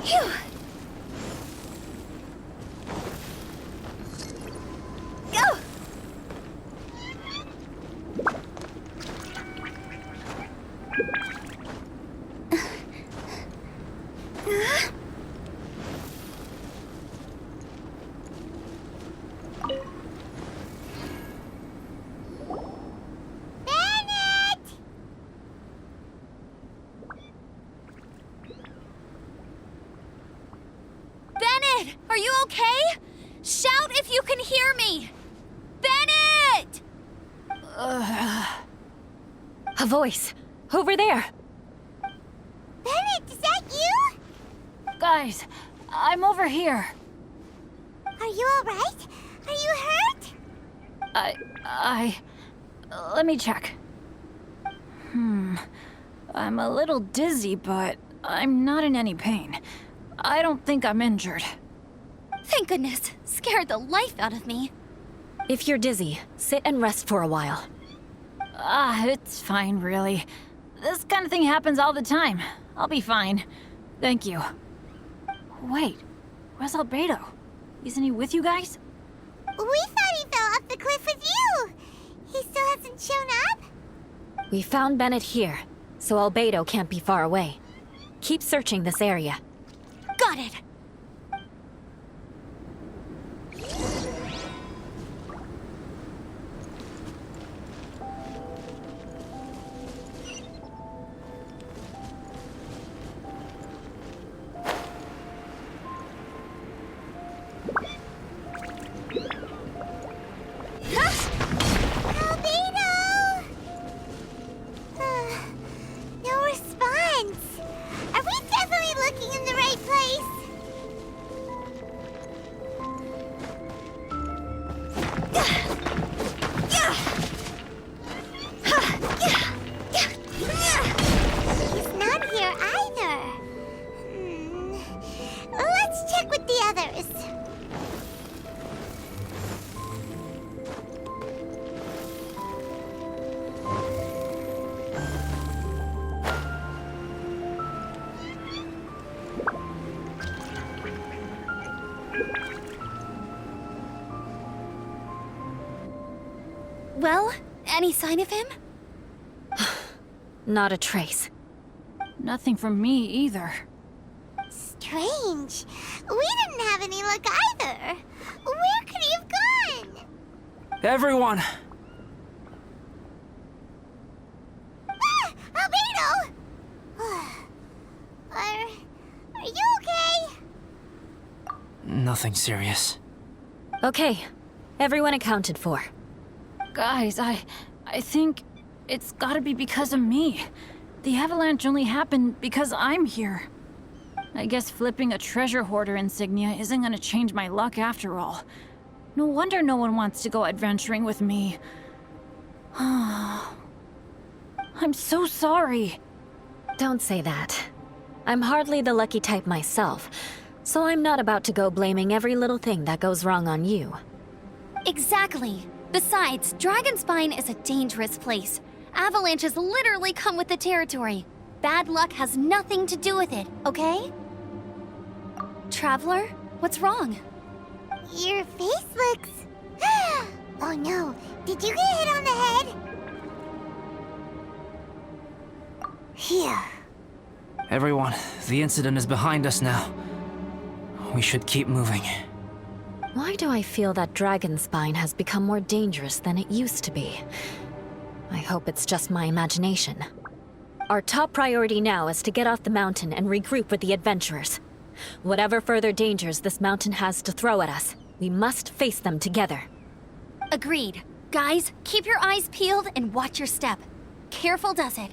Phew! Go! Bennett! Are you okay? Shout if you can hear me! Bennett! A voice. Over there. Bennett, is that you? Guys, I'm over here. Are you alright? Are you hurt? Let me check. I'm a little dizzy, but I'm not in any pain. I don't think I'm injured. Thank goodness. Scared the life out of me. If you're dizzy, sit and rest for a while. It's fine, really. This kind of thing happens all the time. I'll be fine. Thank you. Wait, where's Albedo? Isn't he with you guys? We thought he fell off the cliff with you. He still hasn't shown up? We found Bennett here, so Albedo can't be far away. Keep searching this area. Got it. No response. Are we definitely looking in the right place? He's not here either. Let's check with the others. Well, any sign of him? Not a trace. Nothing from me either. Strange. We didn't have any luck either. Where could he have gone? Everyone! Ah! Albedo! Are you okay? Nothing serious. Okay, everyone accounted for. Guys, I think it's gotta be because of me. The avalanche only happened because I'm here. I guess flipping a treasure hoarder insignia isn't gonna change my luck after all. No wonder no one wants to go adventuring with me. I'm so sorry. Don't say that. I'm hardly the lucky type myself, so I'm not about to go blaming every little thing that goes wrong on you. Exactly. Besides, Dragonspine is a dangerous place. Avalanches literally come with the territory. Bad luck has nothing to do with it, okay? Traveler, what's wrong? Your face looks... Oh no, did you get hit on the head? Phew. Everyone, the incident is behind us now. We should keep moving. Why do I feel that Dragonspine has become more dangerous than it used to be? I hope it's just my imagination. Our top priority now is to get off the mountain and regroup with the adventurers. Whatever further dangers this mountain has to throw at us, we must face them together. Agreed. Guys, keep your eyes peeled and watch your step. Careful does it.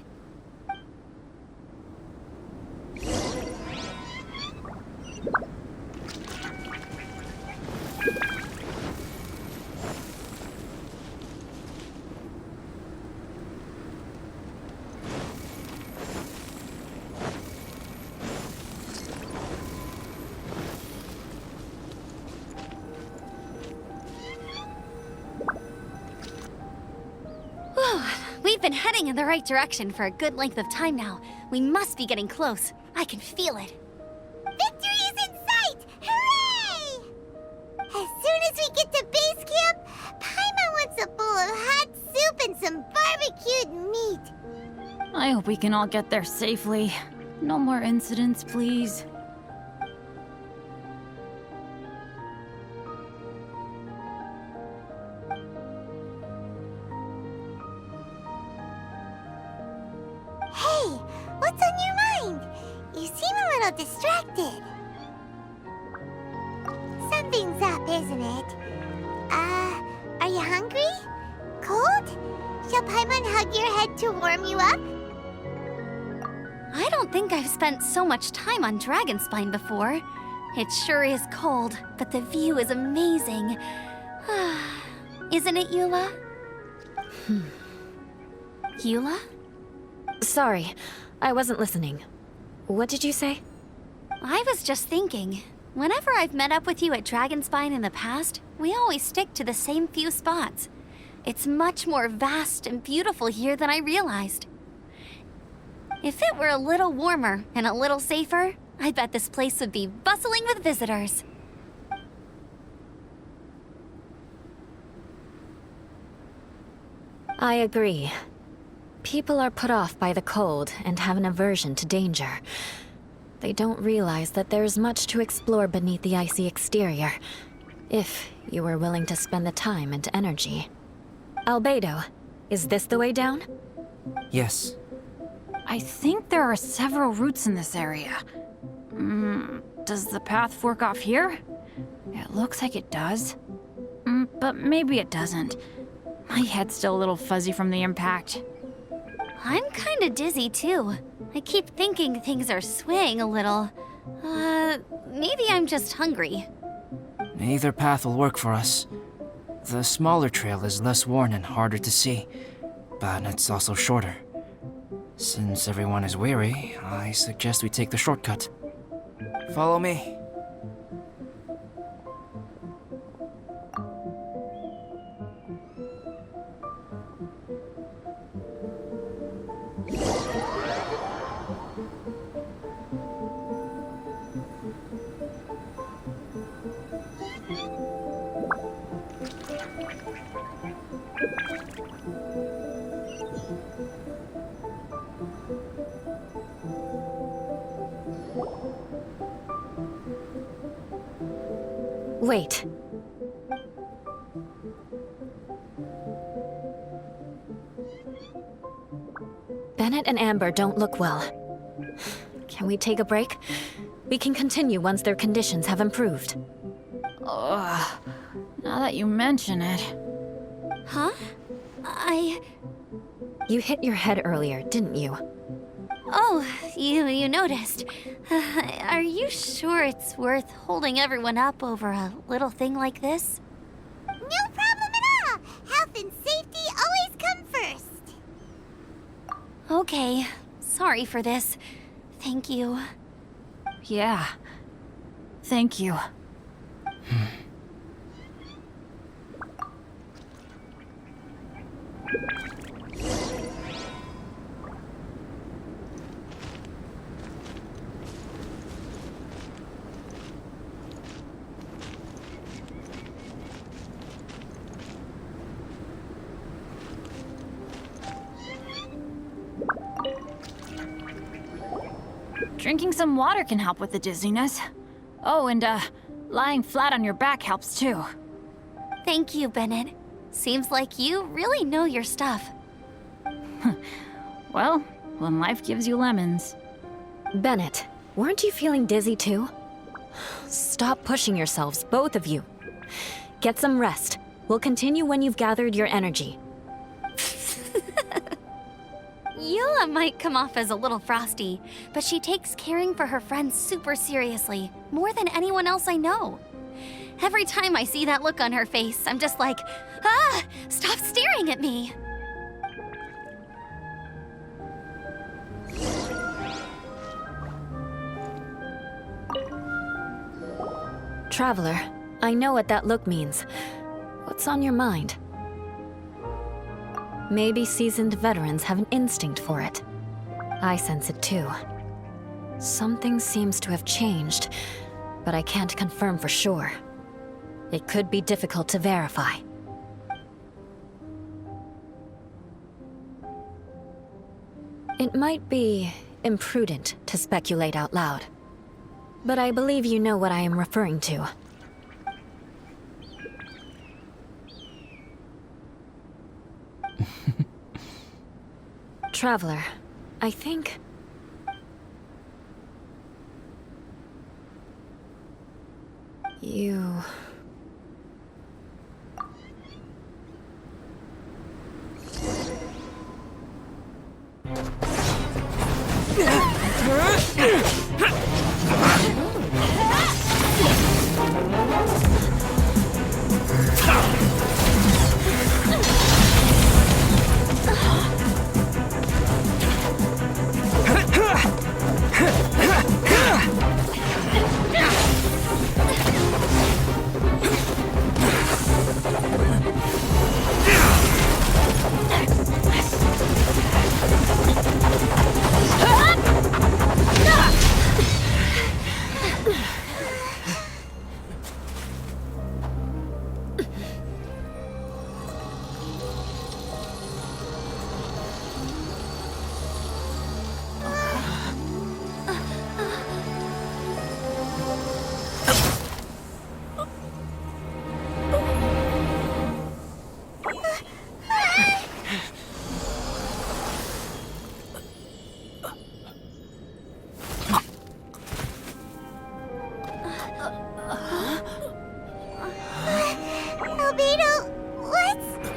We've been heading in the right direction for a good length of time now. We must be getting close. I can feel it. Victory I hope we can all get there safely. No more incidents, please. Hey, what's on your mind? You seem a little distracted. Something's up, isn't it? Are you hungry? Cold? Shall Paimon hug your head to warm you up? I don't think I've spent so much time on Dragonspine before. It sure is cold, but the view is amazing. Isn't it, Eula? Eula? Sorry, I wasn't listening. What did you say? I was just thinking. Whenever I've met up with you at Dragonspine in the past, we always stick to the same few spots. It's much more vast and beautiful here than I realized. If it were a little warmer and a little safer, I bet this place would be bustling with visitors. I agree. People are put off by the cold and have an aversion to danger. They don't realize that there's much to explore beneath the icy exterior, if you were willing to spend the time and energy. Albedo, is this the way down? Yes. I think there are several routes in this area. Does the path fork off here? It looks like it does. But maybe it doesn't. My head's still a little fuzzy from the impact. I'm kinda dizzy too. I keep thinking things are swaying a little. Maybe I'm just hungry. Either path will work for us. The smaller trail is less worn and harder to see, but it's also shorter. Since everyone is weary, I suggest we take the shortcut. Follow me. Wait. Bennett and Amber don't look well. Can we take a break? We can continue once their conditions have improved. Ugh. Now that you mention it. Huh? You hit your head earlier, didn't you? Oh, you noticed. Are you sure it's worth holding everyone up over a little thing like this? No problem at all! Health and safety always come first! Okay, sorry for this. Thank you. Yeah. Thank you. Drinking some water can help with the dizziness. Oh, and lying flat on your back helps too. Thank you, Bennett. Seems like you really know your stuff. Well, when life gives you lemons. Bennett, weren't you feeling dizzy too? Stop pushing yourselves, both of you. Get some rest. We'll continue when you've gathered your energy. Eula might come off as a little frosty, but she takes caring for her friends super seriously, more than anyone else I know. Every time I see that look on her face, I'm just like, stop staring at me! Traveler, I know what that look means. What's on your mind? Maybe seasoned veterans have an instinct for it. I sense it too. Something seems to have changed, but I can't confirm for sure. It could be difficult to verify. It might be imprudent to speculate out loud, but I believe you know what I am referring to. Traveler, I think... you...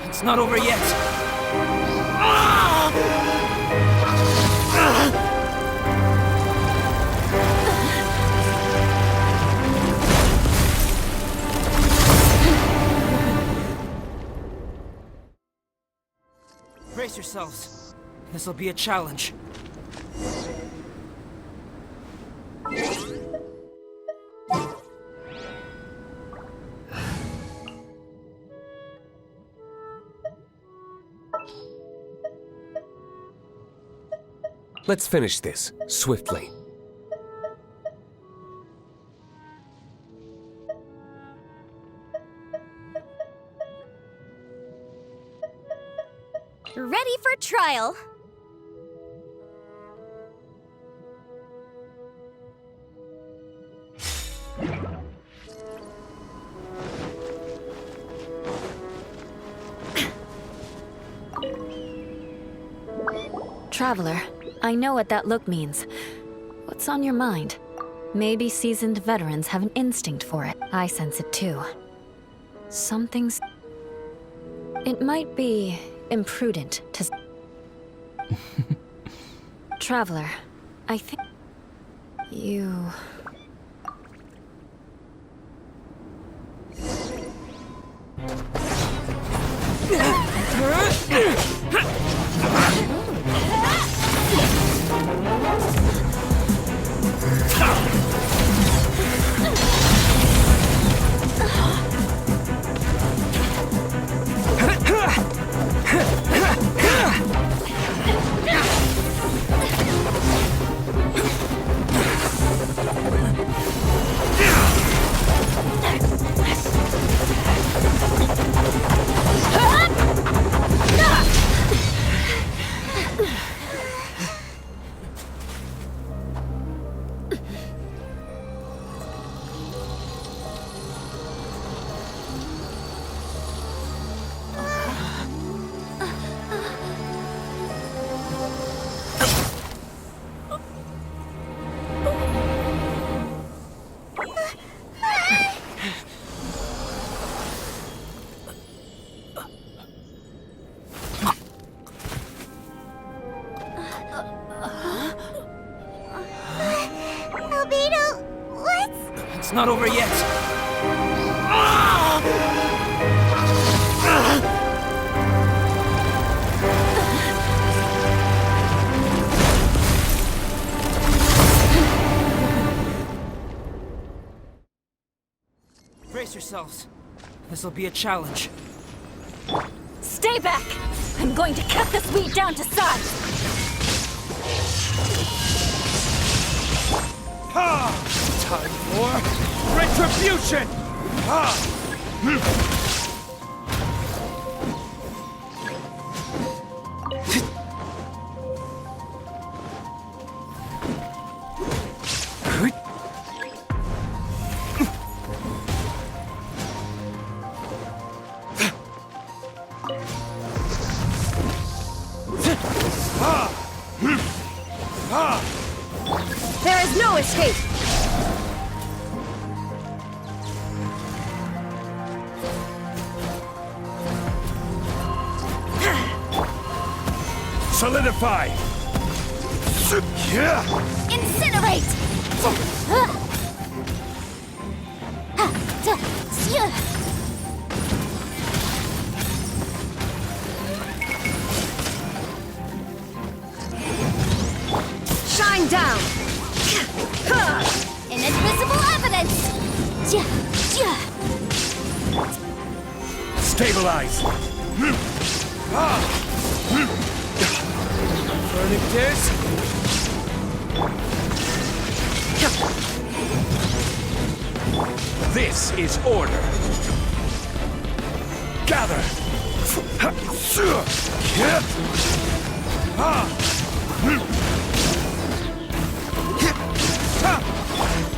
It's not over yet! Brace yourselves. This'll be a challenge. Let's finish this, swiftly. Ready for trial. Traveler, I know what that look means. What's on your mind? Maybe seasoned veterans have an instinct for it. I sense it too. Something's... It might be imprudent to... Traveler, I think... you... It's not over yet! Brace yourselves. This'll be a challenge. Stay back! I'm going to cut this weed down to size! Ha! Time for retribution! Ha! There is no escape! Solidify! Incinerate! Shine down! Inadmissible evidence! Stabilize! Verdict is... This is order. Gather!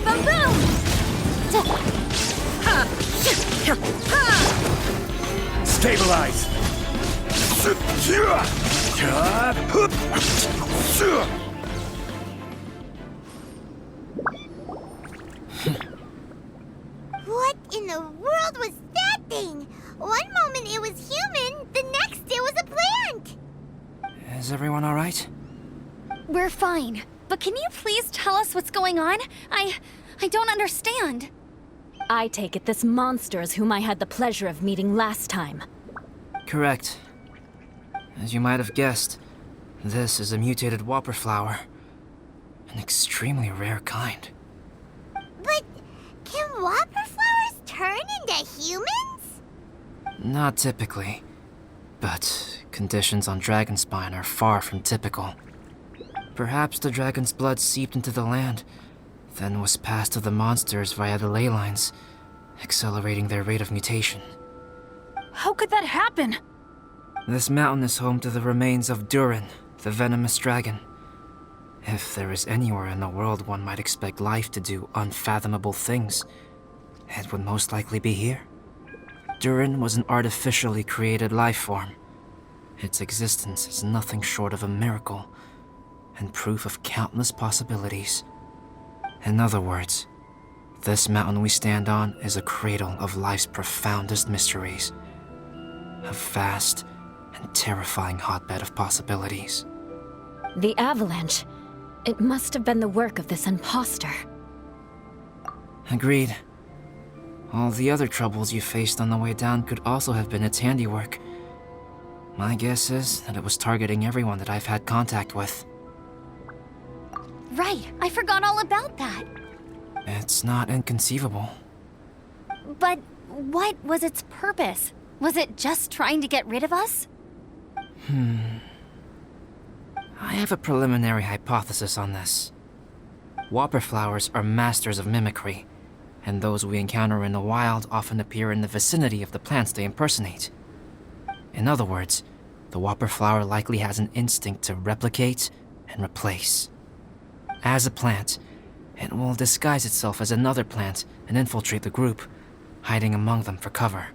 Boom boom! Stabilize! What in the world was that thing? One moment it was human, the next it was a plant! Is everyone alright? We're fine. But can you please tell us what's going on? I don't understand. I take it this monster is whom I had the pleasure of meeting last time. Correct. As you might have guessed, this is a mutated whopper flower. An extremely rare kind. But can whopper flowers turn into humans? Not typically, but conditions on Dragonspine are far from typical. Perhaps the dragon's blood seeped into the land, then was passed to the monsters via the ley lines, accelerating their rate of mutation. How could that happen? This mountain is home to the remains of Durin, the venomous dragon. If there is anywhere in the world one might expect life to do unfathomable things, it would most likely be here. Durin was an artificially created life form. Its existence is nothing short of a miracle, and proof of countless possibilities. In other words, this mountain we stand on is a cradle of life's profoundest mysteries. A vast and terrifying hotbed of possibilities. The avalanche. It must have been the work of this imposter. Agreed. All the other troubles you faced on the way down could also have been its handiwork. My guess is that it was targeting everyone that I've had contact with. Right, I forgot all about that. It's not inconceivable. But what was its purpose? Was it just trying to get rid of us? I have a preliminary hypothesis on this. Whopper flowers are masters of mimicry, and those we encounter in the wild often appear in the vicinity of the plants they impersonate. In other words, the whopper flower likely has an instinct to replicate and replace. As a plant, it will disguise itself as another plant and infiltrate the group, hiding among them for cover.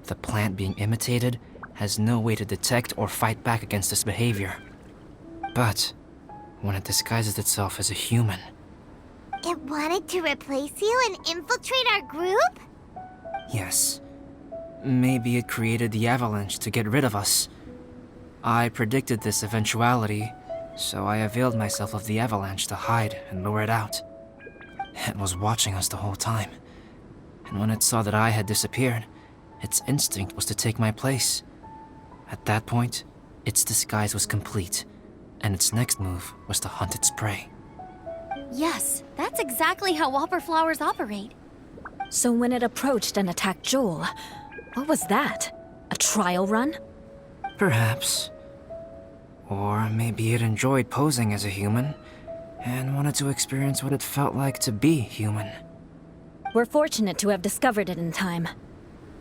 The plant being imitated has no way to detect or fight back against this behavior. But when it disguises itself as a human, It wanted to replace you and infiltrate our group? yes, maybe it created the avalanche to get rid of us. I predicted this eventuality, so I availed myself of the avalanche to hide and lure it out. It was watching us the whole time, and when it saw that I had disappeared, its instinct was to take my place. At that point, its disguise was complete, and its next move was to hunt its prey. Yes, that's exactly how whopper flowers operate. So when it approached and attacked Joel, what was that? A trial run? Perhaps. Or maybe it enjoyed posing as a human, and wanted to experience what it felt like to be human. We're fortunate to have discovered it in time.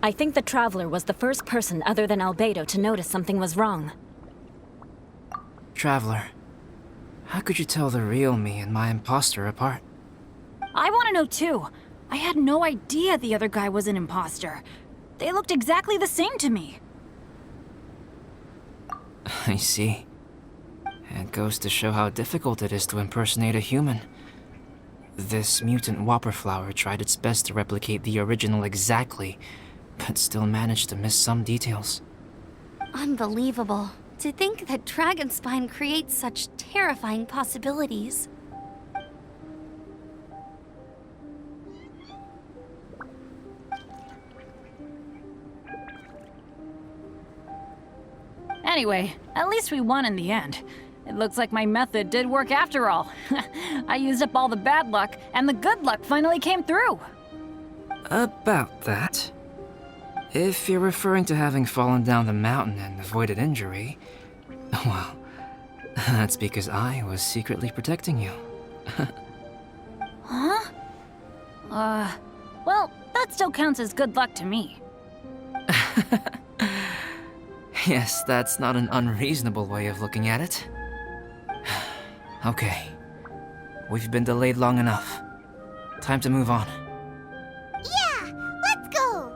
I think the Traveler was the first person other than Albedo to notice something was wrong. Traveler, how could you tell the real me and my imposter apart? I want to know too. I had no idea the other guy was an imposter. They looked exactly the same to me. I see. It goes to show how difficult it is to impersonate a human. This mutant whopper flower tried its best to replicate the original exactly, but still managed to miss some details. Unbelievable. To think that Dragonspine creates such terrifying possibilities. Anyway, at least we won in the end. It looks like my method did work after all. I used up all the bad luck, and the good luck finally came through. About that. If you're referring to having fallen down the mountain and avoided injury, well, that's because I was secretly protecting you. Huh? Well, that still counts as good luck to me. Yes, that's not an unreasonable way of looking at it. Okay. We've been delayed long enough. Time to move on. Yeah, let's go!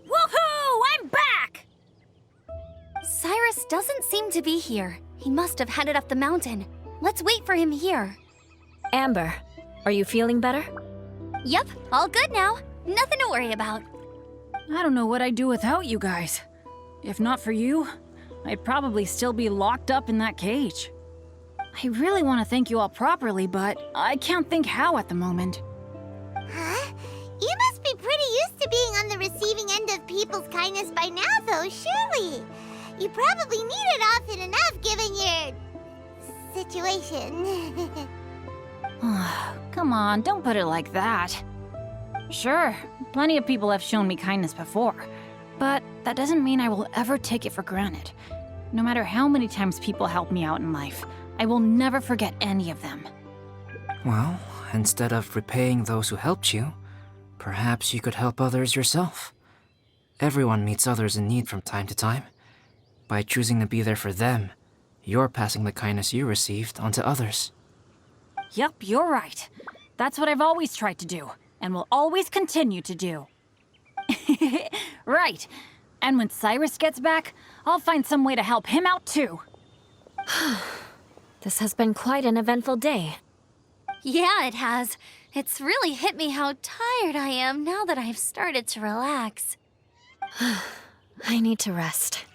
Woohoo! I'm back! Cyrus doesn't seem to be here. He must have headed up the mountain. Let's wait for him here. Amber, are you feeling better? Yep, all good now. Nothing to worry about. I don't know what I'd do without you guys. If not for you, I'd probably still be locked up in that cage. I really want to thank you all properly, but I can't think how at the moment. Huh? You must be pretty used to being on the receiving end of people's kindness by now, though, surely. You probably need it often enough given your situation. Come on, don't put it like that. Sure, plenty of people have shown me kindness before, but that doesn't mean I will ever take it for granted. No matter how many times people help me out in life, I will never forget any of them. Well, instead of repaying those who helped you, perhaps you could help others yourself. Everyone meets others in need from time to time. By choosing to be there for them, you're passing the kindness you received onto others. Yep, you're right. That's what I've always tried to do, and will always continue to do. Right. And when Cyrus gets back, I'll find some way to help him out too. This has been quite an eventful day. Yeah, it has. It's really hit me how tired I am now that I've started to relax. I need to rest.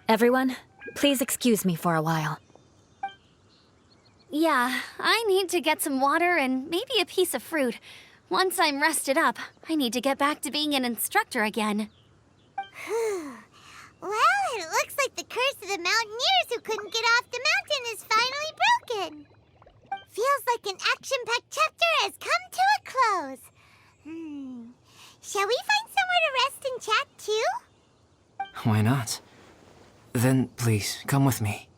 Everyone, please excuse me for a while. Yeah, I need to get some water and maybe a piece of fruit. Once I'm rested up, I need to get back to being an instructor again. Well, it looks like the curse of the mountaineers who couldn't get off the mountain is finally broken. Feels like an action-packed chapter has come to a close. Shall we find somewhere to rest and chat too? Why not? Then please, come with me.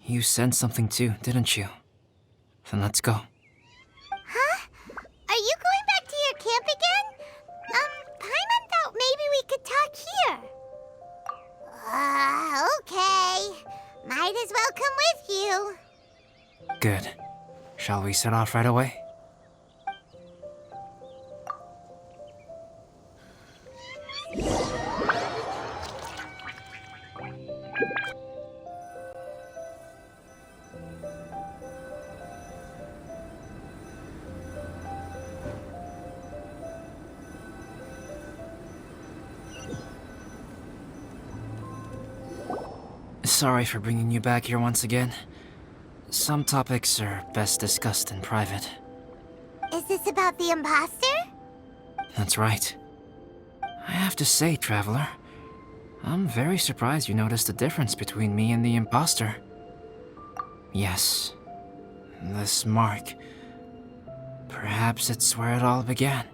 You sensed something too, didn't you? Then let's go. Huh? Are you going back to your camp again? Paimon thought maybe we could talk here. Okay. Might as well come with you. Good. Shall we set off right away? Sorry for bringing you back here once again. Some topics are best discussed in private. Is this about the imposter? That's right. I have to say, Traveler, I'm very surprised you noticed the difference between me and the imposter. Yes, this mark. Perhaps it's where it all began.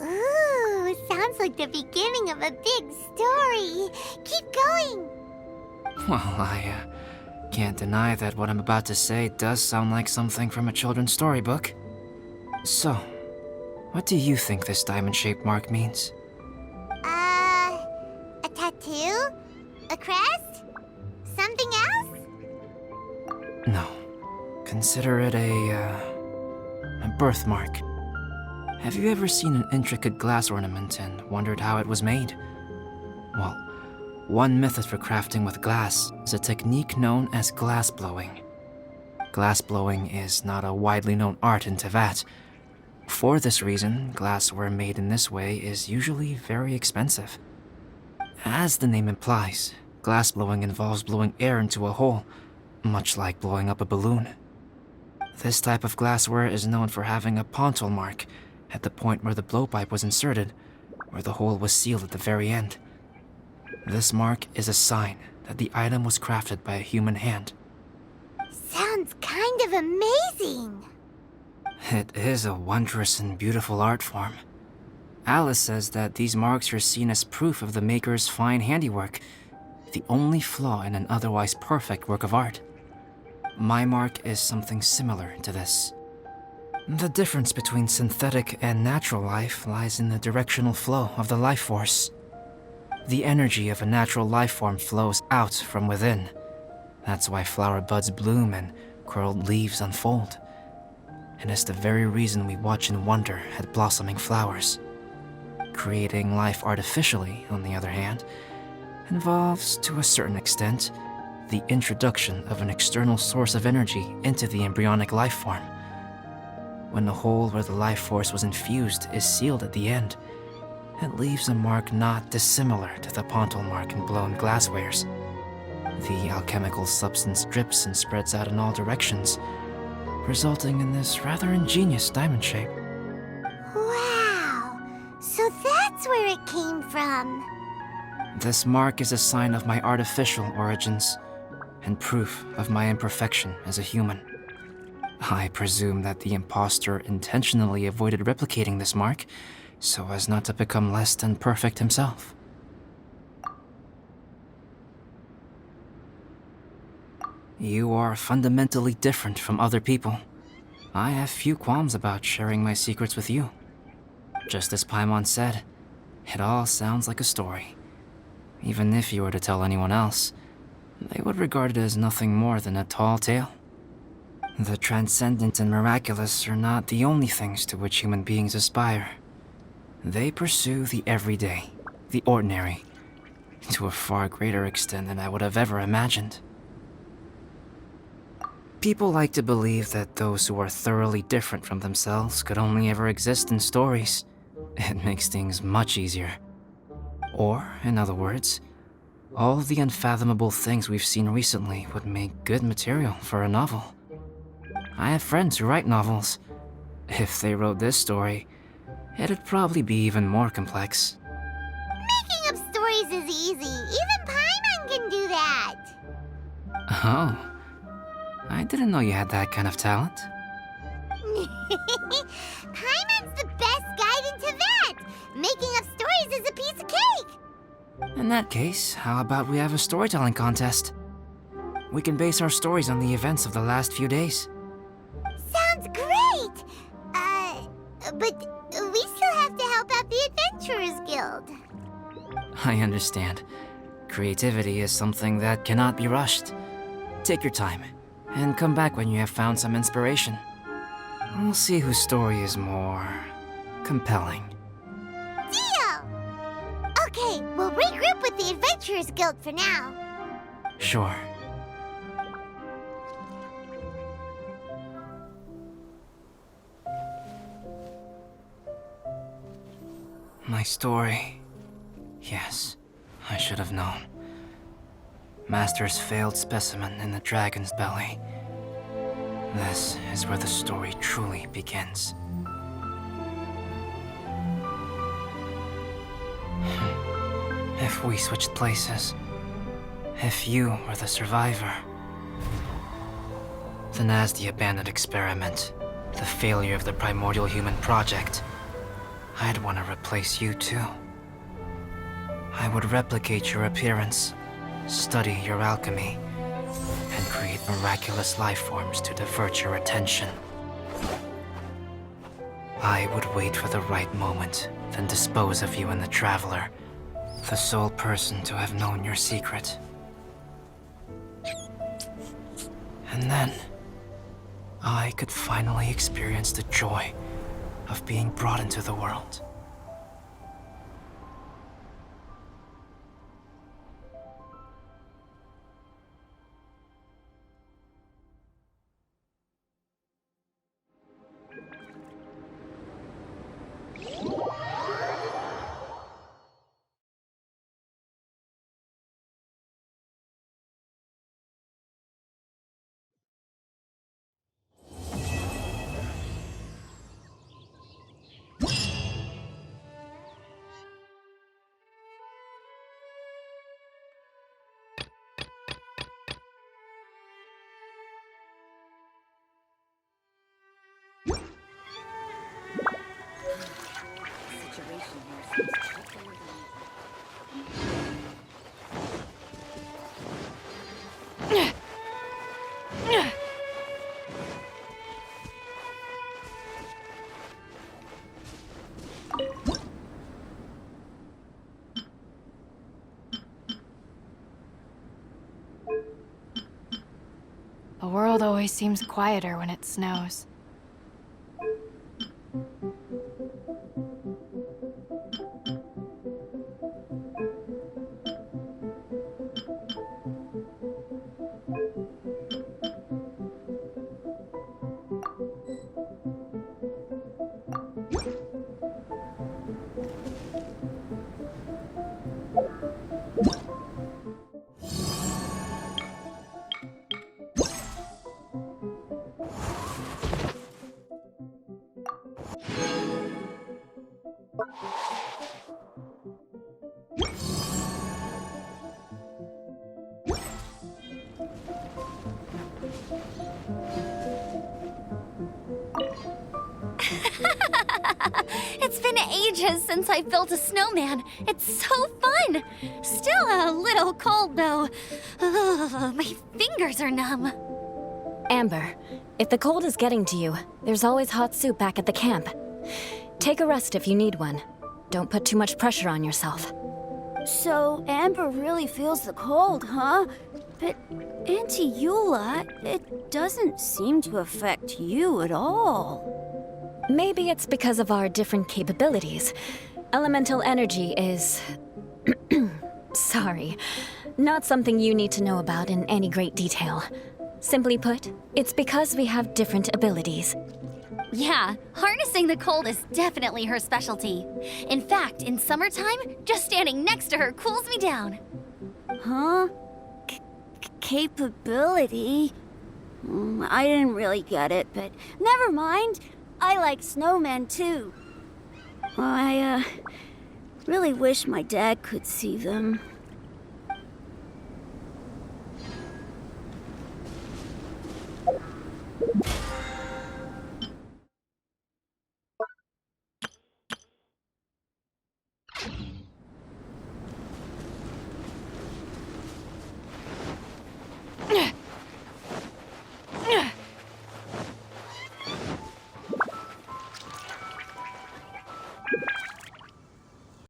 Ooh, sounds like the beginning of a big story. Keep going. Well, I can't deny that what I'm about to say does sound like something from a children's storybook. So, what do you think this diamond-shaped mark means? A tattoo? A crest? Something else? No. Consider it a birthmark. Have you ever seen an intricate glass ornament and wondered how it was made? Well, one method for crafting with glass is a technique known as glass blowing. Glass blowing is not a widely known art in Teyvat. For this reason, glassware made in this way is usually very expensive. As the name implies, glass blowing involves blowing air into a hole, much like blowing up a balloon. This type of glassware is known for having a pontal mark at the point where the blowpipe was inserted, where the hole was sealed at the very end. This mark is a sign that the item was crafted by a human hand. Sounds kind of amazing. It is a wondrous and beautiful art form. Alice says that these marks are seen as proof of the maker's fine handiwork, the only flaw in an otherwise perfect work of art. My mark is something similar to this. The difference between synthetic and natural life lies in the directional flow of the life force. The energy of a natural life form flows out from within. That's why flower buds bloom and curled leaves unfold. And it's the very reason we watch and wonder at blossoming flowers. Creating life artificially, on the other hand, involves, to a certain extent, the introduction of an external source of energy into the embryonic life form. When the hole where the life force was infused is sealed at the end, it leaves a mark not dissimilar to the pontal mark in blown glasswares. The alchemical substance drips and spreads out in all directions, resulting in this rather ingenious diamond shape. Wow, so that's where it came from. This mark is a sign of my artificial origins, and proof of my imperfection as a human. I presume that the imposter intentionally avoided replicating this mark, so as not to become less than perfect himself. You are fundamentally different from other people. I have few qualms about sharing my secrets with you. Just as Paimon said, it all sounds like a story. Even if you were to tell anyone else, they would regard it as nothing more than a tall tale. The transcendent and miraculous are not the only things to which human beings aspire. They pursue the everyday, the ordinary, to a far greater extent than I would have ever imagined. People like to believe that those who are thoroughly different from themselves could only ever exist in stories. It makes things much easier. Or, in other words, all the unfathomable things we've seen recently would make good material for a novel. I have friends who write novels. If they wrote this story, it'd probably be even more complex. Making up stories is easy. Even Paimon can do that. Oh, I didn't know you had that kind of talent. Paimon's the best guide in Teyvat. Making up stories is a piece of cake. In that case, how about we have a storytelling contest? We can base our stories on the events of the last few days. Sounds great. But we still have to help out the Adventurers Guild. I understand. Creativity is something that cannot be rushed. Take your time, and come back when you have found some inspiration. We'll see whose story is more compelling. Deal! Okay, we'll regroup with the Adventurers Guild for now. Sure. My story. Yes, I should have known. Master's failed specimen in the dragon's belly. This is where the story truly begins. If we switched places, if you were the survivor, then as the abandoned experiment, the failure of the primordial human project, I'd want to replace you too. I would replicate your appearance, study your alchemy, and create miraculous life forms to divert your attention. I would wait for the right moment, then dispose of you in the Traveler, the sole person to have known your secret. And then, I could finally experience the joy of being brought into the world. The world always seems quieter when it snows. It's been ages since I built a snowman. It's so fun. Still a little cold, though. Ugh, my fingers are numb. Amber, if the cold is getting to you, there's always hot soup back at the camp. Take a rest if you need one. Don't put too much pressure on yourself. So Amber really feels the cold, huh? But Auntie Eula, it doesn't seem to affect you at all. Maybe it's because of our different capabilities. Elemental energy is... sorry. Not something you need to know about in any great detail. Simply put, it's because we have different abilities. Yeah, harnessing the cold is definitely her specialty. In fact, in summertime, just standing next to her cools me down. Huh? Capability? I didn't really get it, but never mind. I like snowmen too. I really wish my dad could see them.